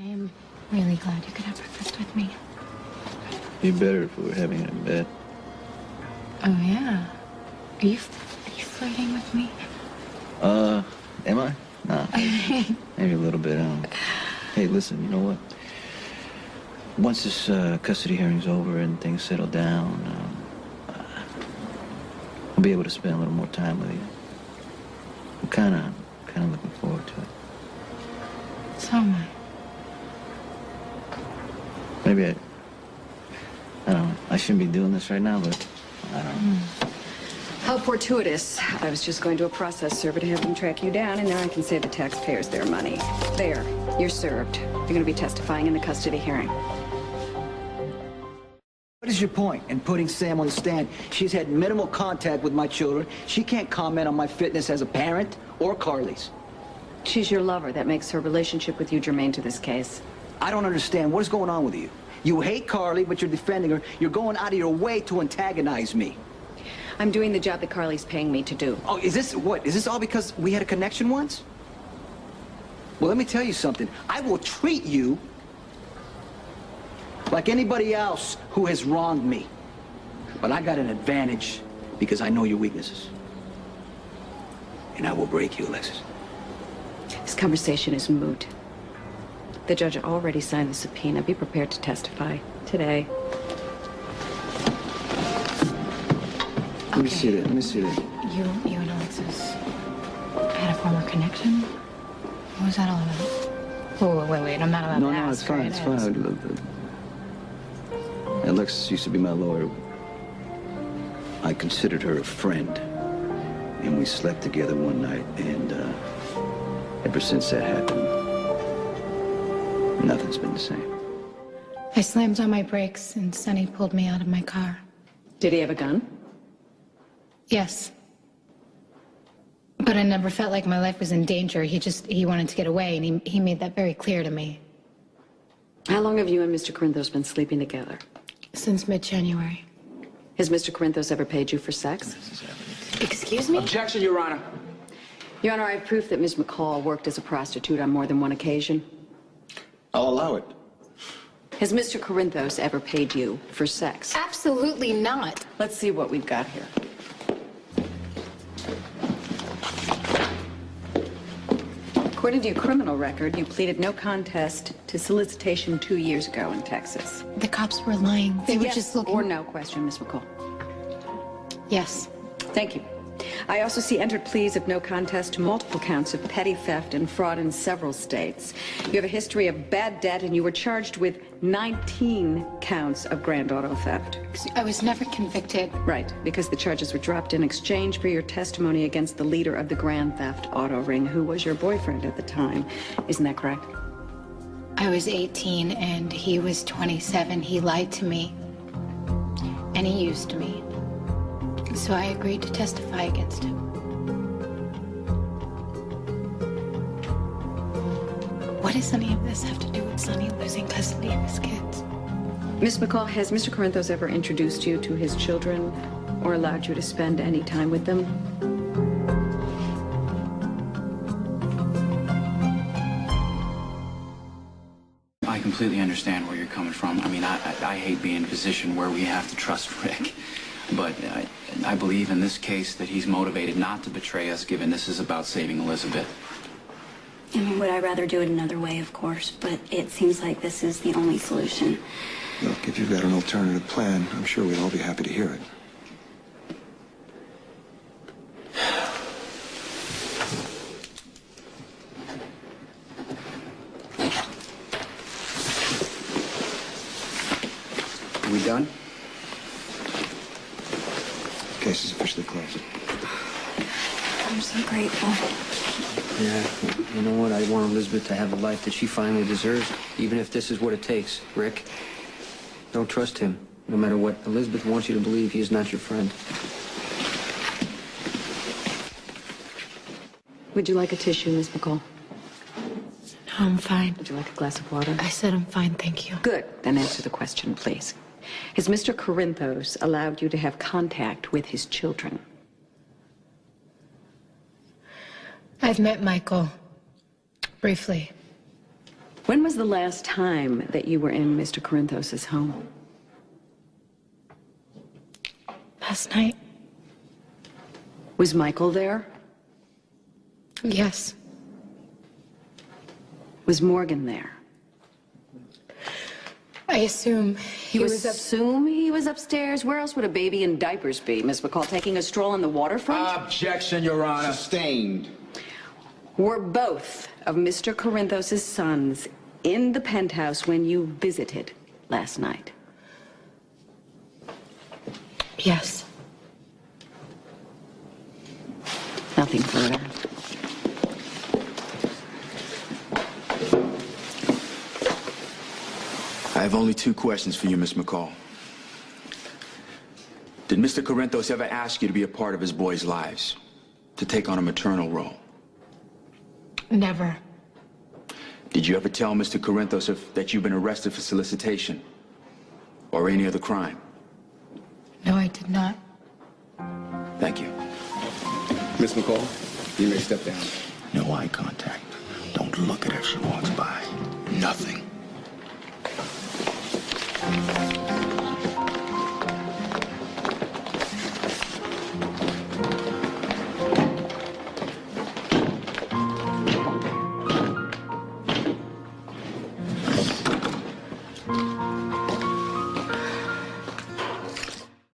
I am really glad you could have breakfast with me. It'd be better if we were having it in bed. Oh, yeah. Are you flirting with me? Am I? Nah. Maybe a little bit. Hey, listen, you know what? Once this custody hearing's over and things settle down, I'll be able to spend a little more time with you. I'm kind of looking forward to it. So am I. Maybe I don't know. I shouldn't be doing this right now, but I don't know. How fortuitous. I was just going to a process server to have them track you down, and now I can save the taxpayers their money. There, you're served. You're going to be testifying in the custody hearing. What is your point in putting Sam on the stand? She's had minimal contact with my children. She can't comment on my fitness as a parent or Carly's. She's your lover. That makes her relationship with you germane to this case. I don't understand. What is going on with you? You hate Carly, but you're defending her. You're going out of your way to antagonize me. I'm doing the job that Carly's paying me to do. Oh, is this what? Is this all because we had a connection once? Well, let me tell you something. I will treat you like anybody else who has wronged me. But I got an advantage because I know your weaknesses. And I will break you, Alexis. This conversation is moot. The judge already signed the subpoena. Be prepared to testify today. Let me see that. Let me see that. You and Alexis had a former connection? What was that all about? Oh, wait. I'm not allowed to ask. No, it's fine. It's fine. Alexis used to be my lawyer. I considered her a friend. And we slept together one night. And ever since that happened, nothing's been the same. I slammed on my brakes and Sonny pulled me out of my car. Did he have a gun? Yes. But I never felt like my life was in danger. He wanted to get away, and he made that very clear to me. How long have you and Mr. Corinthos been sleeping together? Since mid-January. Has Mr. Corinthos ever paid you for sex? Excuse me? Objection, Your Honor. Your Honor, I have proof that Ms. McCall worked as a prostitute on more than one occasion. I'll allow it. Has Mr. Corinthos ever paid you for sex? Absolutely not. Let's see what we've got here. According to your criminal record, you pleaded no contest to solicitation 2 years ago in Texas. The cops were lying. They were Yes just looking... or no question, Ms. McCall. Yes. Thank you. I also see entered pleas of no contest to multiple counts of petty theft and fraud in several states. You have a history of bad debt, and you were charged with 19 counts of grand auto theft. I was never convicted. Right, because the charges were dropped in exchange for your testimony against the leader of the grand theft auto ring, who was your boyfriend at the time. Isn't that correct? I was 18 and he was 27. He lied to me. And he used me. So I agreed to testify against him. What does any of this have to do with Sonny losing custody of his kids? Miss McCall, has Mr. Corinthos ever introduced you to his children or allowed you to spend any time with them? I completely understand where you're coming from. I mean, I hate being in a position where we have to trust Rick. But I believe in this case that he's motivated not to betray us, given this is about saving Elizabeth. I mean, would I rather do it another way, of course, but it seems like this is the only solution. Look, if you've got an alternative plan, I'm sure we'd all be happy to hear it. Are we done? Case is officially closed. I'm so grateful. Yeah, you know what? I want Elizabeth to have the life that she finally deserves, even if this is what it takes. Rick, don't trust him. No matter what Elizabeth wants you to believe, he is not your friend. Would you like a tissue, Miss McCall? No, I'm fine. Would you like a glass of water? I said I'm fine, thank you. Good. Then answer the question, please. Has Mr. Corinthos allowed you to have contact with his children? I've met Michael. Briefly. When was the last time that you were in Mr. Corinthos' home? Last night. Was Michael there? Yes. Was Morgan there? I assume You assume he was upstairs? Where else would a baby in diapers be, Miss McCall? Taking a stroll on the waterfront? Objection, Your Honor. Sustained. Were both of Mr. Corinthos' sons in the penthouse when you visited last night? Yes. Nothing further. I have only 2 questions for you, Miss McCall. Did Mr. Corinthos ever ask you to be a part of his boys' lives? To take on a maternal role? Never. Did you ever tell Mr. Corinthos that you've been arrested for solicitation? Or any other crime? No, I did not. Thank you. Miss McCall, you may step down. No eye contact. Don't look at her if she walks by. Nothing.